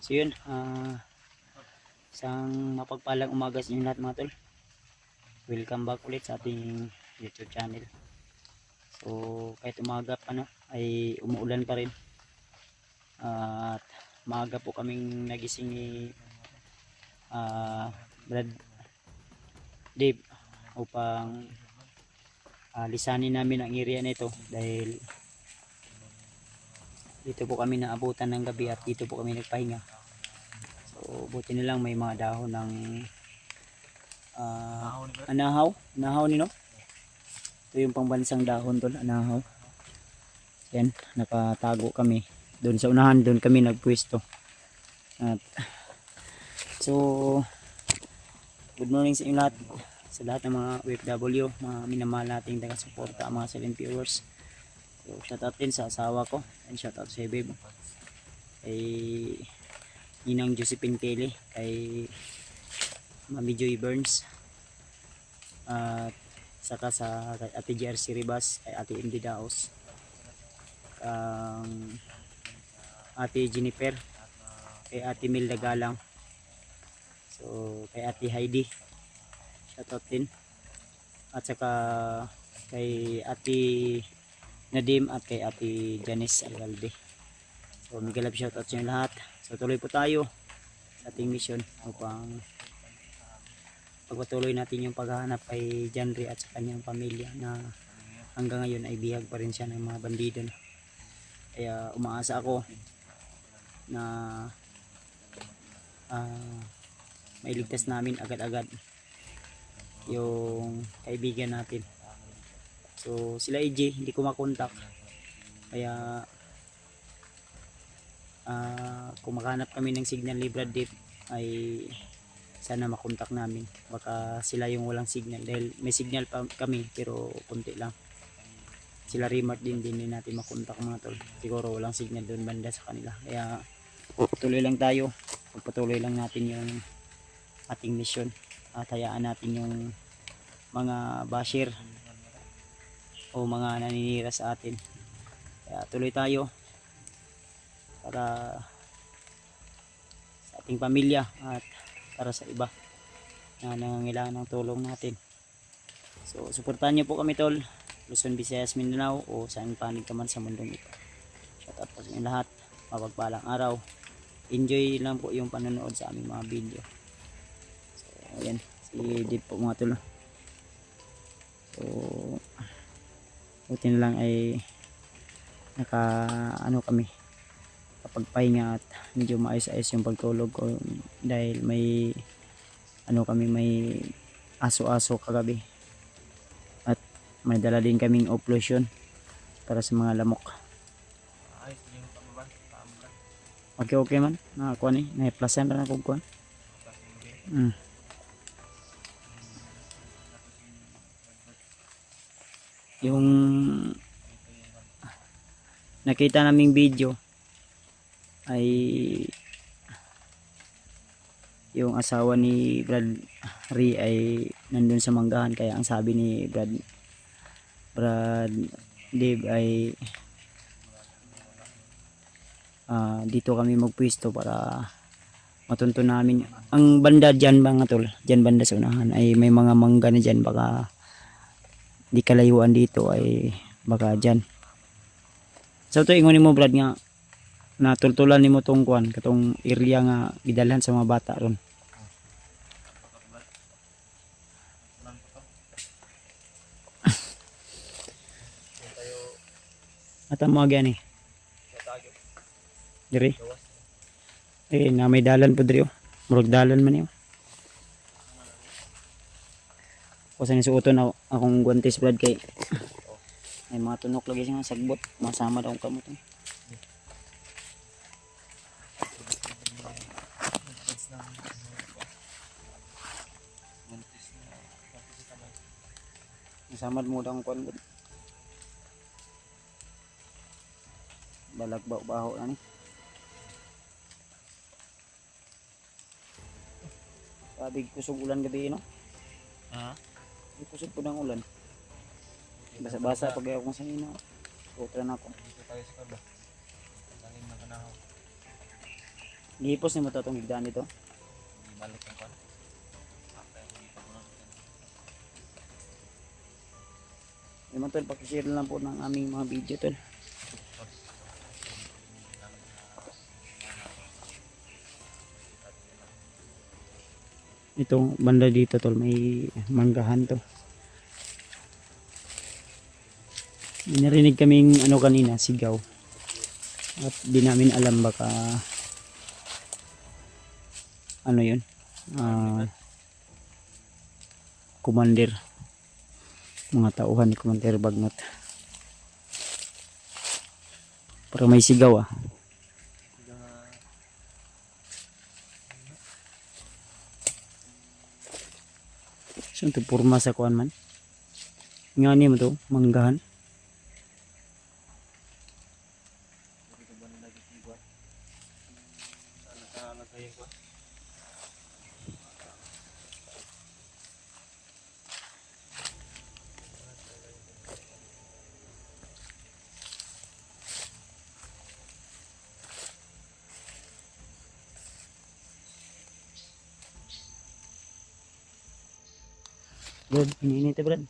So yun, isang mapagpalang umaga sa inyo lahat mga tol. Welcome back ulit sa ating YouTube channel. So kahit umaga pa na ay umuulan pa rin. At maaga po kaming nagising ni Brad Dave upang lisanin namin ang area nito dahil dito po kami naabutan ng gabi at dito po kami nagpahinga. So buti na lang may mga dahon ng anahaw nino. Ito yung pangbansang dahon tol, anahaw. Yan, nakatago kami doon sa unahan, doon kami nagpwesto. At so good morning sa inyo lahat, sa lahat ng mga OFW, mga minamahal nating taga-suporta, mga silent viewers. So shoutout din sa asawa ko, and shoutout sa babe, kay Ninang Josephine Kelly, kay Mami Joy Burns, at saka sa kay Ate JRC Ribas, kay Ate Indy Daos, Ate Jennifer, kay Ate Milda Galang, so kay Ate Heidi shoutout din, at saka kay Ate Nadim at kay Ate Janice Algalde. So migalab shoutout sa inyo lahat. So tuloy po tayo sa ating mission upang pagpatuloy natin yung paghahanap kay Janry at sa kanyang pamilya na hanggang ngayon ay bihag pa rin siya ng mga bandido. Kaya umaasa ako na mailigtas namin agad-agad yung kaibigan natin. So sila EJ hindi ko makontak, kaya kung makahanap kami ng signal ni Brad Dave ay sana makontak namin. Baka sila yung walang signal dahil may signal pa kami pero konti lang. Sila remote din natin makontak mga tol, siguro walang signal doon banda sa kanila. Kaya tuloy lang tayo, pagpatuloy lang natin yung ating mission at hayaan natin yung mga basher o mga naninira sa atin. Kaya tuloy tayo para sa ating pamilya at para sa iba na nangangailangan ng tulong natin. So suportahan niyo po kami tol, Luzon, Visayas, Mindanao o saan panig ka man sa mundong ito. Shout out po sa inyo lahat, mapagpalang araw, enjoy lang po yung panonood sa aming mga video. So ayan, si Dip po mga tol. So buti na lang ay kami kapagpahinga at medyo maayos-ayos yung pagtulog ko dahil may may aso-aso kagabi at may dala din kaming off-lotion para sa mga lamok. Okay man, nakakuha ni na-plasan na kukuha. Yung nakita naming video ay yung asawa ni Brad Ri ay nandun sa manggahan, kaya ang sabi ni Brad Dave ay dito kami magpwesto para matunto namin ang banda dyan mga tol. Dyan banda sa unahan ay may mga mangga na dyan, baka di kalayuan dito ay baka dyan. So ito ingon mo Brad nga natultulan nimo tong kuan katong area nga gidalhan sa mga bata ron. Ata mo gani diri na may dalan po diri murag dalan man niyo. Kusa ni suoton akong guantes Brad kay may mga tunok lagi siya sagbot, masama daw kamo to. Masamad mo daw kuan balag baho na ni. Sabi kusog ulan gabi no? Kusog po ng ulan. Basa-basa pag ayaw kong sa ina. Putra na ako. Dito tayo sa kaba. Tangin na kanahaw. Gihipos ni mo to itong higdaan dito. Balik yung kwan. Yung tol, pakishare lang po ng aming mga video tol. Itong banda dito tol, may manggahan to. May narinig kaming ano kanina, sigaw. At di namin alam baka ano yun, commander, mga tauhan ni Commander Bagnot. Parang may sigaw ah. So ito purma sa kuan man. Nga ni mo to, manggahan. Brad, iniinit Brad.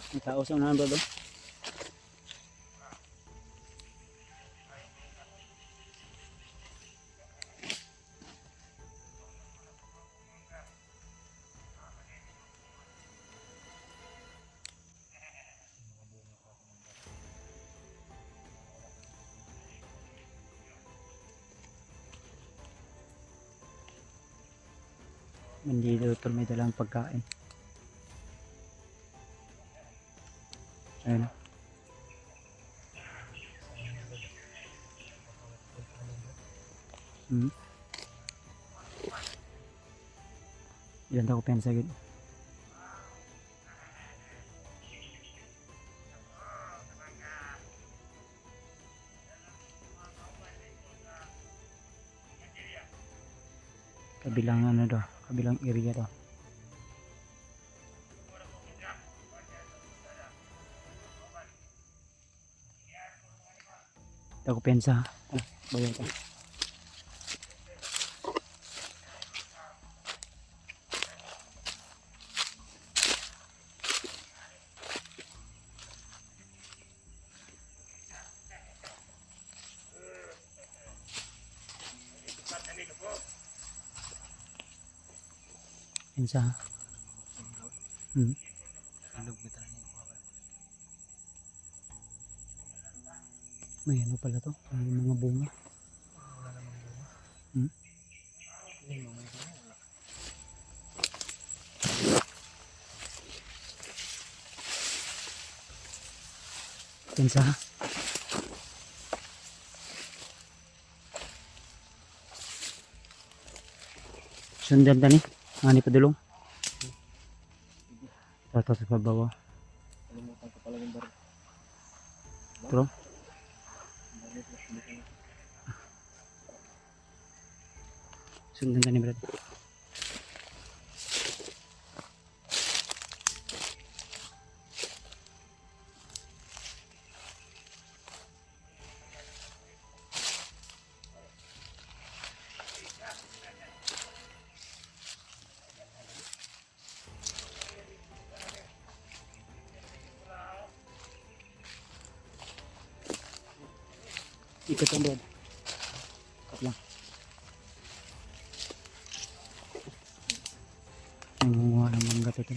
May tao sa unahan Brad. Nandito tol, may dalang pagkain. Ayun. Ilan ako pensa gitu. Kabilang ano daw, kabilang area daw. Ako pensa. Bayan ka. Pensa. May ano pala to? May mga bunga. Pensa. Sundan tani. Ani padulong. Tato sa bawah. Bro. Sundan tani brad. Ikot ang brad. Ikot lang. Nangunguha ng mangga to.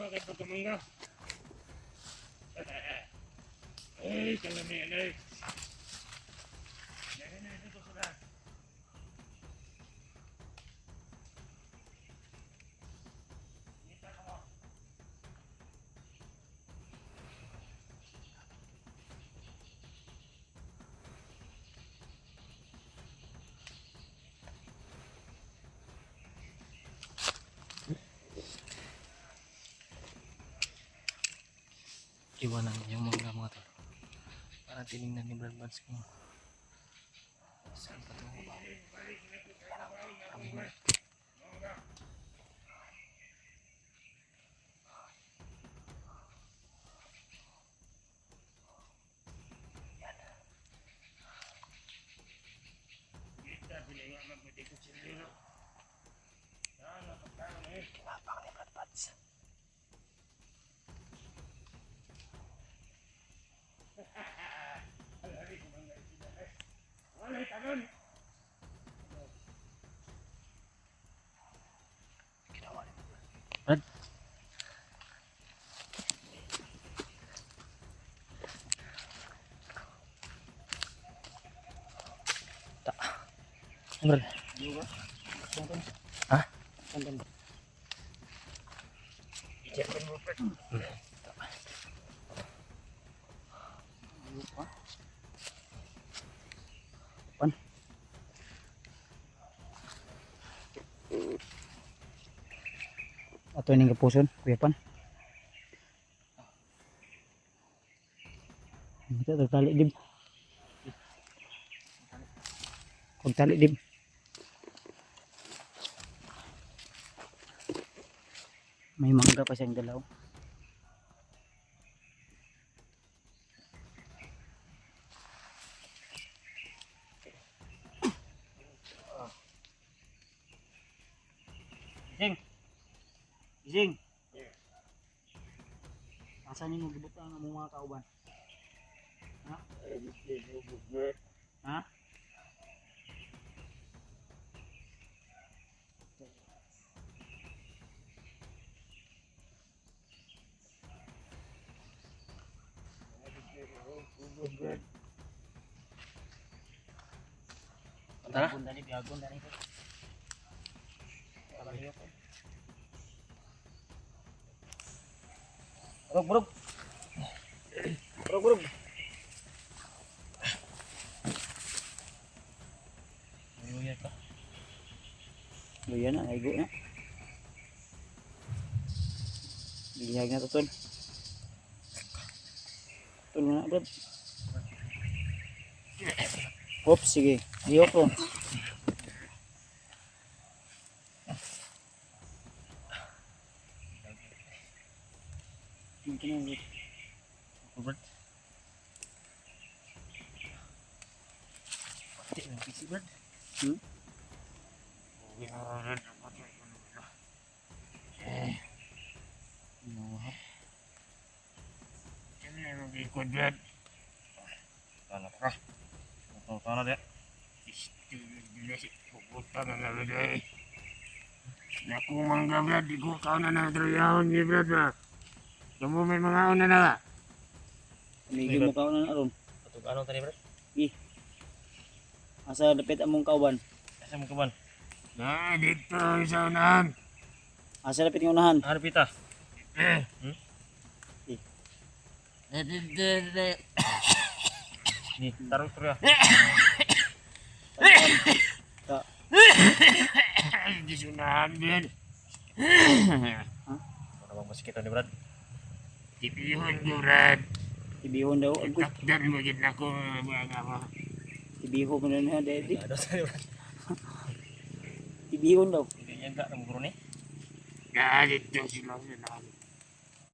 kay pagkamangga. Eh, kalami eh. Yan, dito sila. Kita ka mo. Iwanan yung mga to. Para tinignan ni Brad Buds kung saan pa ito. Kita pinagawa magputikot sila dito. Yan, napagkaroon eh. Kinapang ni Brad Buds. Alari ko mga sila eh. Walay tanon. Ginawa ni Brad. Brad. Ha? Ijapan mo pa. Pan. Ato ning kapuson, Kuya Pan. Ito tali dib. Kung tali dib. May mangga pa siyang dalaw. Gising. Gising. Asa ni mo gibot ang among mga kauban? Ha? Ha? Tara. Biagon dali, biagon dali. Burug, burug. Burug, burug. Ayun ka. Luya na, naigo na. Bihag na to, tol. Tol mo na, bro. Oops, sige. Diyok ko. Ito na, bro. Brad. Pati ng PC Brad. Hmm? Kami ang mag-ikod yan. Tanah ka. Tahu tanah dia. Pupunta na na brad. Naku mangga brad, di ko kao na na trayawan ni brad ba. Kamu may mga una na. Tumigil mo ka na aron. Patug ano tadi Brad? Asa dapit among kauban. Asa mo kaban? Na, dito sa unahan. Asa dapit ng unahan. Harap kita. Ni taruh terus ya. Ta. Di sa unahan din. Ano bang masih kita ni Brad? Tipihon ko brad. Tibihon daw. Agoy. Takdan mo gid nako mga mo. Tibihon mo na na, daddy. Ada tadi Brad. Tibihon daw. Hindi niya enggak ng guru ni. Na, dito sila sa unahan.